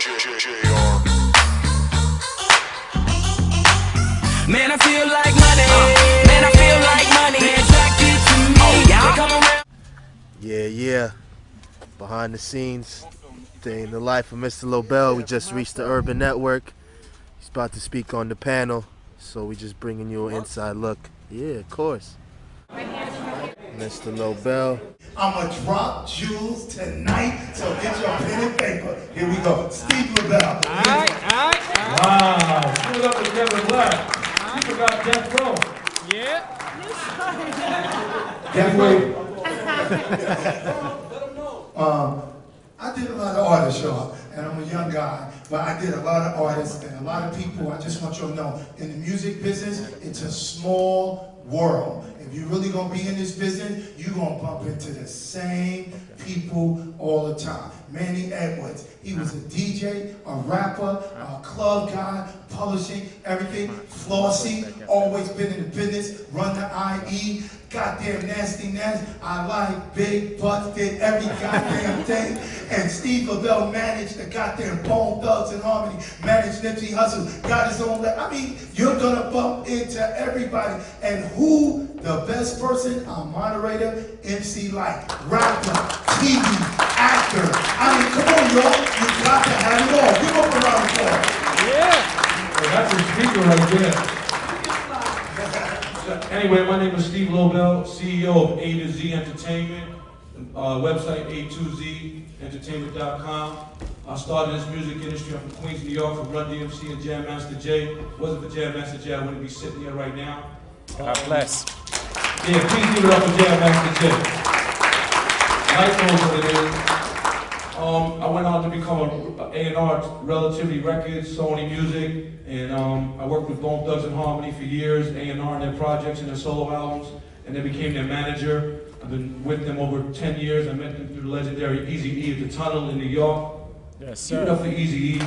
Man, I feel like money. Man, I feel like money. Attracted to me. They come around. Yeah. Behind the scenes, day in the life of Mr. Lobel. We just reached the Urban Network. He's about to speak on the panel, so we just bringing you an inside look. Yeah, of course. Mr. Lobel. I'm gonna drop jewels tonight, so get your pen and paper. Here we go. Steve Lobel. All right. Wow. Screwed up with Kevin Black. You forgot Death Row. Yeah. Anyway, I did a lot of artists, y'all, and I'm a young guy, but I did a lot of artists and a lot of people. I just want you to know, in the music business, it's a small world. If you're really gonna be in this business, you're gonna bump into the same people all the time. Manny Edwards, he was a DJ, a rapper, a club guy, publishing, everything. Flossie, always been in the business, run the IE, goddamn nasty Nas. I like big butts, did every goddamn thing. And Steve Lobel managed the goddamn Bone Thugs and Harmony, managed Nipsey Hussle, got his own. I mean, you're gonna bump into everybody. And who the best person? A moderator, MC Light, rapper, TV, actor. I mean, come on, y'all. You got to have it all. Give up a round of applause. Yeah. Well, that's a speaker right there. Anyway, my name is Steve Lobel, CEO of A2Z Entertainment, website A2Z Entertainment.com. I started in this music industry. I'm from Queens, New York, from Run DMC and Jam Master Jay. If it wasn't for Jam Master Jay, I wouldn't be sitting here right now. God bless. Yeah, please give it up for Jam Master Jay. Life knows what it is. I went on to become a A&R, Relativity Records, Sony Music, and I worked with Bone Thugs and Harmony for years, A&R and their projects and their solo albums, and then became their manager. I've been with them over 10 years. I met them through the legendary Eazy-E at the Tunnel in New York. Yes, sir. Give it up for Eazy-E.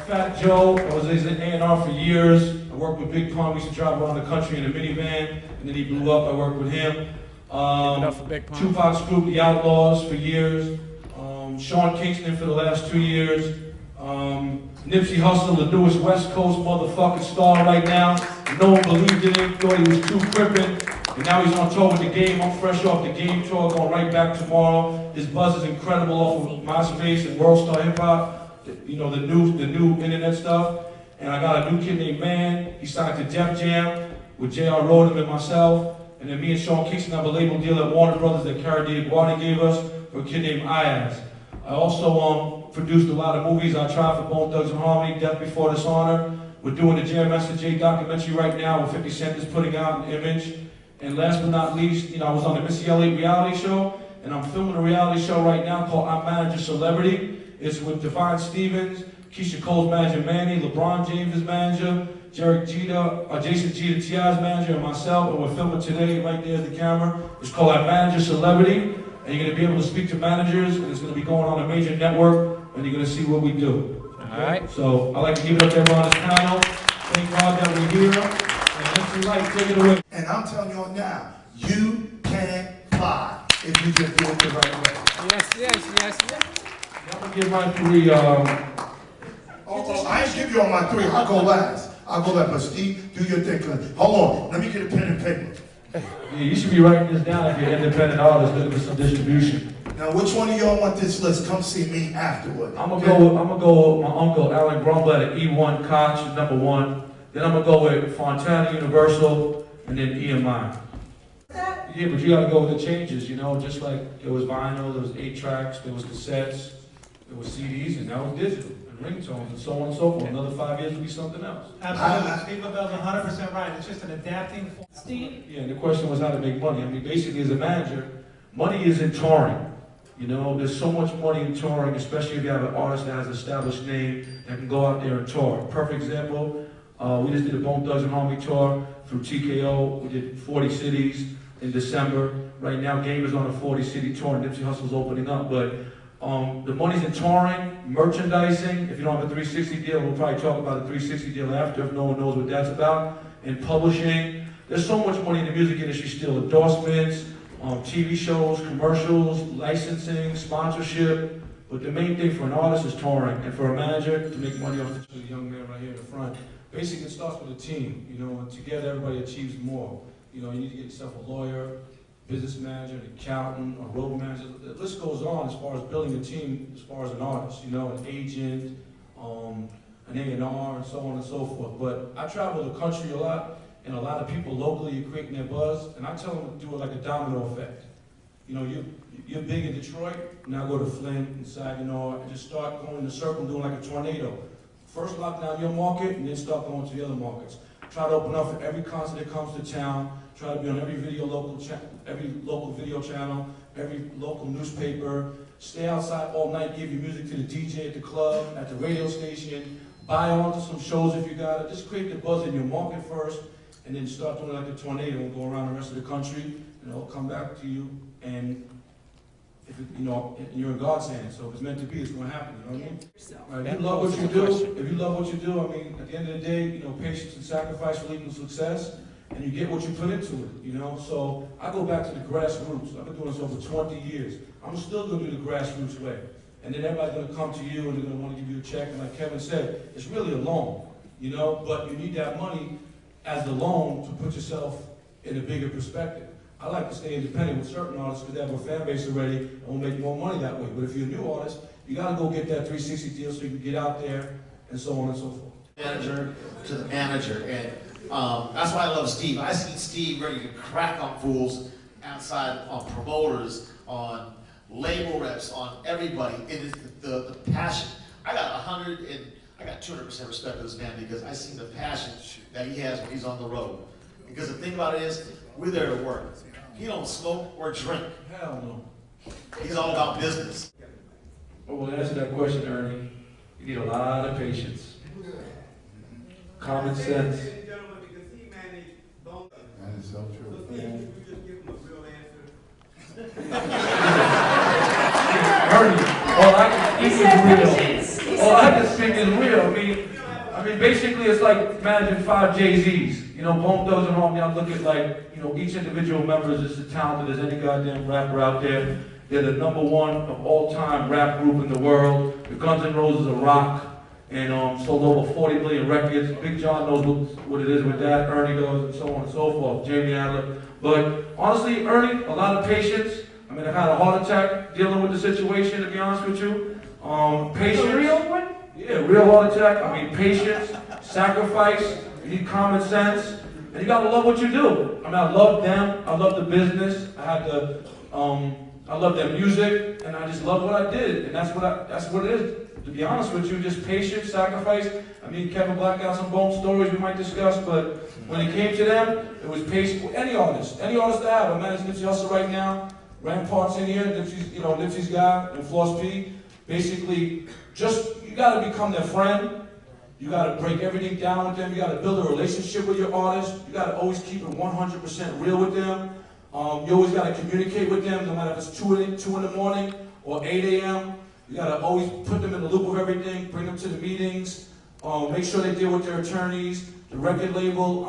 Fat Joe, I was in A&R for years. I worked with Big Pun. We used to drive around the country in a minivan, and then he blew up. I worked with him. Tupac's group, The Outlaws, for years. Sean Kingston for the last 2 years. Nipsey Hussle, the newest West Coast motherfucking star right now. No one believed in him, thought he was too crippin'. And now he's on tour with The Game. I'm fresh off The Game tour, going right back tomorrow. His buzz is incredible off of MySpace and World Star Hip Hop. You know, the new internet stuff. And I got a new kid named Man. He signed to Def Jam with J.R. Rodham and myself. And then me and Sean Kingston have a label deal at Warner Brothers that Cara Guardi gave us for a kid named Ayaz. I also produced a lot of movies. I tried for Bone Thugs and Harmony, Death Before Dishonor. We're doing the Jam Master Jay documentary right now with 50 Cent is putting out an image. And last but not least, you know, I was on the Missy Elliott reality show, and I'm filming a reality show right now called I Manage a Celebrity. It's with Divine Stevens, Keisha Cole's manager Manny, LeBron James' manager, Jason Jeter, T.I.'s manager, and myself, and we're filming today right there at the camera. It's called I Manage a Celebrity, and you're going to be able to speak to managers, and it's going to be going on a major network, and you're going to see what we do. All right. So I'd like to give it up to everyone on this panel. Thank God that we're here, and let's see life, take it away. And I'm telling y'all now, you can fly if you just do it the right way. Yes. I'm going to give my three, I ain't give you all my three. I'll go last. But Steve, do your thing. Hold on. Let me get a pen and paper. Yeah, you should be writing this down if you're an independent artist looking for some distribution. Now, which one of y'all want this list? Come see me afterward. I'm gonna go with my uncle Alan Grumbler at E1 Koch, #1. Then I'm gonna go with Fontana Universal, and then EMI. Yeah, but you gotta go with the changes, you know, just like there was vinyl, there was 8 tracks, there was cassettes, there was CDs, and now it's digital. Ringtones and so on and so forth. Another 5 years will be something else. Absolutely. Steve Lobel's 100% right. It's just an adapting form. Steve? Yeah, and the question was how to make money. I mean, basically as a manager, money is in touring. You know, there's so much money in touring, especially if you have an artist that has an established name that can go out there and tour. Perfect example, we just did a Bone Thugs and Harmony tour through TKO. We did 40 cities in December. Right now, Game is on a 40-city tour. Nipsey Hussle's opening up, but the money's in touring, merchandising. If you don't have a 360 deal, we'll probably talk about a 360 deal after if no one knows what that's about. And publishing. There's so much money in the music industry still. Endorsements, TV shows, commercials, licensing, sponsorship. But the main thing for an artist is touring, and for a manager to make money off the young man right here in the front. Basically, it starts with a team, you know, and together everybody achieves more. You know, you need to get yourself a lawyer, business manager, an accountant, a road manager. The list goes on as far as building a team, as far as an artist, you know, an agent, an A&R, and so on and so forth. But I travel the country a lot, and a lot of people locally are creating their buzz, and I tell them to do it like a domino effect. You know, you're big in Detroit, now go to Flint and Saginaw, and just start going in a circle, doing like a tornado. First lock down your market, and then start going to the other markets. Try to open up for every concert that comes to town. Try to be on every local video channel, every local newspaper. Stay outside all night, give your music to the DJ at the club, at the radio station. Buy on to some shows if you got it. Just create the buzz in your market first, and then start doing it like a tornado and go around the rest of the country, and it'll come back to you. And if it, you know, you're in God's hands, so if it's meant to be, it's going to happen. You know what I mean? Right, if you love what you do, if you love what you do, I mean, at the end of the day, you know, patience and sacrifice will lead to success, and you get what you put into it. You know, so I go back to the grassroots. I've been doing this over 20 years. I'm still going to do the grassroots way, and then everybody's going to come to you and they're going to want to give you a check. And like Kevin said, it's really a loan. You know, but you need that money as the loan to put yourself in a bigger perspective. I like to stay independent with certain artists because they have a fan base already and will make more money that way. But if you're a new artist, you got to go get that 360 deal so you can get out there and so on and so forth. Manager to the manager, and that's why I love Steve. I see Steve ready to crack on fools outside, on promoters, on label reps, on everybody. It is the passion. I got 200% respect for this man because I see the passion that he has when he's on the road. Because the thing about it is, we're there to work. He don't smoke or drink. Hell no. He's all about business. Well, to answer that question, Ernie, you need a lot of patience, common sense. Ladies and gentlemen, because he managed both. That is so true. So Steve, you just give him a real answer. Ernie, all I can speak is real. I mean, basically, it's like managing 5 Jay-Z's. You know, Bone doesn't harm me. I look at like, you know, each individual member is just as talented as any goddamn rapper out there. They're the #1 of all-time rap group in the world. The Guns N' Roses are rock, and sold over 40 million records. Big John knows what it is with that. Ernie does, and so on and so forth. Jamie Adler. But honestly, Ernie, a lot of patience. I mean, I've had a heart attack dealing with the situation, to be honest with you. Patience. A real one? Yeah, real heart attack. I mean, patience, sacrifice. You need common sense, and you gotta love what you do. I mean, I love them. I love the business. I love their music, and I just love what I did, and that's what it is. To be honest with you, just patience, sacrifice. I mean, Kevin Black got some Bone stories we might discuss, but when it came to them, it was patience. Any artist that have. I manage Nipsey Hussle right now. Rampart's in here. Nipsey's guy, and Floss P. Basically, you gotta become their friend. You gotta break everything down with them. You gotta build a relationship with your artist. You gotta always keep it 100% real with them. You always gotta communicate with them, no matter if it's 2 in the morning or 8 a.m. You gotta always put them in the loop of everything, bring them to the meetings, make sure they deal with their attorneys, the record label.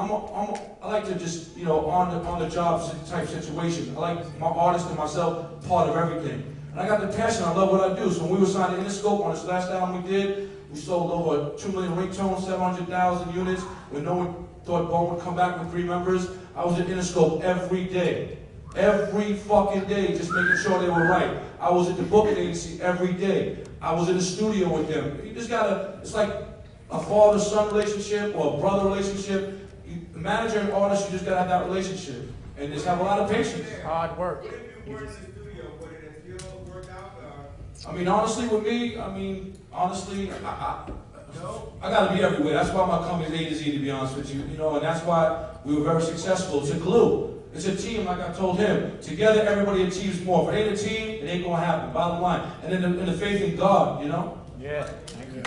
I like to just, you know, on the job type situation. I like my artist and myself part of everything. And I got the passion, I love what I do. So when we were signed to Interscope on this last album we did, we sold over 2 million ringtones, 700,000 units. When no one thought Bone would come back with 3 members, I was at Interscope every day. Every fucking day, just making sure they were right. I was at the booking agency every day. I was in the studio with them. You just gotta, it's like a father-son relationship or a brother relationship. Manager and artist, you just gotta have that relationship. And just have a lot of patience. Hard work. What if you were in the studio? Would it still work out? I mean, honestly, with me, I gotta be everywhere. That's why my company's A to Z, to be honest with you. You know, and that's why we were very successful. It's a glue. It's a team, like I told him. Together, everybody achieves more. If it ain't a team, it ain't gonna happen. Bottom line. And then the faith in God, you know? Yeah, thank you.